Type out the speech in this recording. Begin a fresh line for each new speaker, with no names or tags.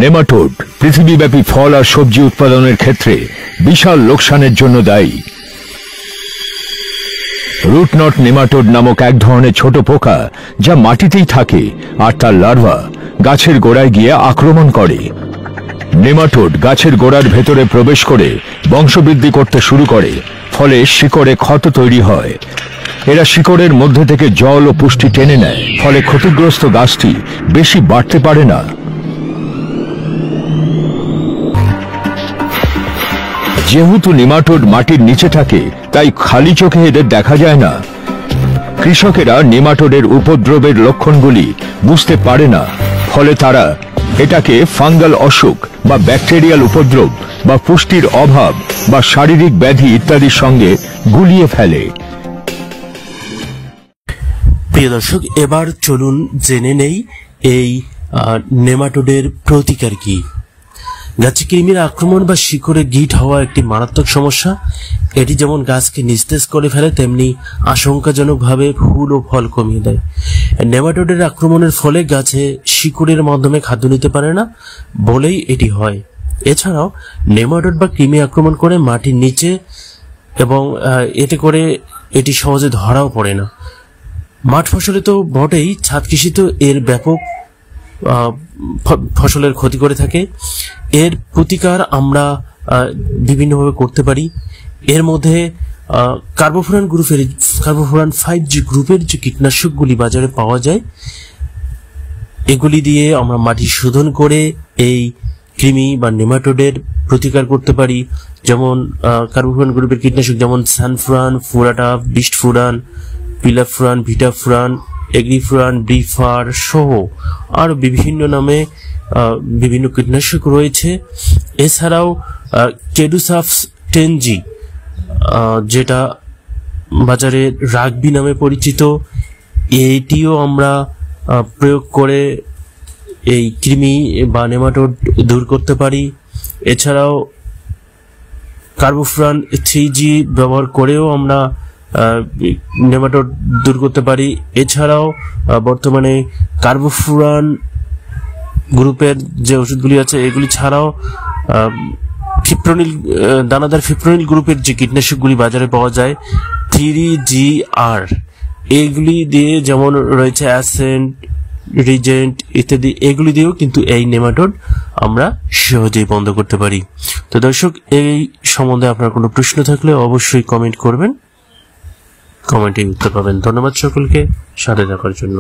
Nematode পৃথিবীব্যাপী ফল আর সবজি উৎপাদনের ক্ষেত্রে বিশাল লোকসানের জন্য দায়ী। রুটনট নেমাটোড নামক এক ধরনের ছোট পোকা যা মাটিতেই থাকে আর তার লার্ভা গাছের গোড়ায় গিয়ে আক্রমণ করে। নেমাটোড গাছের গোড়ার ভেতরে প্রবেশ করে বংশবৃদ্ধি করতে শুরু করে, ফলে শিকড়ে ক্ষত তৈরি হয়। এরা শিকড়ের মধ্যে থেকে জল ও পুষ্টি টেনে নেয়, ফলে ক্ষতিগ্রস্ত গাছটি বেশি বাড়তে পারে না। যেহেতু নেমাটোড মাটির নিচে থাকে, তাই খালি চোখে এদের দেখা যায় না। কৃষকেরা নেমাটোডের উপদ্রবের লক্ষণগুলি বুঝতে পারে না, ফলে তারা এটাকে ফাঙ্গাল অসুখ বা ব্যাকটেরিয়াল উপদ্রব বা পুষ্টির অভাব বা শারীরিক ব্যাধি ইত্যাদির সঙ্গে গুলিয়ে ফেলে।
প্রিয় দর্শক, এবার চলুন জেনে নেই এই নেমাটোডের প্রতিকার কি। গাছে কৃমির আক্রমণ বা শিকড়ে গিট হওয়া একটি মারাত্মক সমস্যা। এটি যেমন গাছকে নিস্তেজ করে ফেলে, তেমনি আশঙ্কাজনকভাবে ফুল ও ফল কমিয়ে দেয়। নেমাটোডের আক্রমণের ফলে গাছে শিকড়ের মাধ্যমে খাদ্য নিতে পারে না বলেই এটি হয়। এছাড়াও নেমাটোড বা কৃমি আক্রমণ করে মাটির নিচে, এবং এতে করে এটি সহজে ধরাও পড়ে না। মাঠ ফসলে তো বটেই, ছাদ কৃষিতেও এর ব্যাপক ফসলের ক্ষতি করে থাকে। এর প্রতিকার আমরা বিভিন্নভাবে করতে পারি। এর মধ্যে কার্বোফুরান 5G গ্রুপের যে কীটনাশকগুলি বাজারে পাওয়া যায়, এগুলি দিয়ে আমরা মাটি শোধন করে এই কৃমি বা নেমাটোডের প্রতিকার করতে পারি। যেমন কার্বোফুরান গ্রুপের কীটনাশক যেমন সানফুরান, ফুরাটা, বিস্টফুরান, পিলাফুরান, ভিটাফুরান, এগ্রিফুরান, ব্রিফার সহ আরো বিভিন্ন নামে বিভিন্ন কীটনাশক রয়েছে। এছাড়াও কেডুসাফ 10G, যেটা বাজারে রাগবি নামে পরিচিত, এটিও আমরা প্রয়োগ করে এই কৃমি বা নেমাটোড দূর করতে পারি। এছাড়াও কার্বোফুরান 3G ব্যবহার করেও আমরা নেমাটোড দূর করতে পারি। এছাড়াও বর্তমানে কার্বোফুরান গ্রুপের যে ওষুধগুলি আছে, এগুলি ছাড়াও ফিপ্রোনিল, দানাদার ফিপ্রোনিল গ্রুপের যে কীটনাশকগুলি বাজারে পাওয়া যায় 3GR, এগুলি দিয়ে যেমন রয়েছে অ্যাসেন্ট, রিজেন্ট ইত্যাদি, এগুলি দিয়েও কিন্তু এই নেমাটোড আমরা সহজেই বন্ধ করতে পারি। তো দর্শক, এই সম্বন্ধে আপনার কোনো প্রশ্ন থাকলে অবশ্যই কমেন্ট করবেন, কমেন্টে উত্তর পাবেন। ধন্যবাদ সকলকে সাথে থাকার জন্য।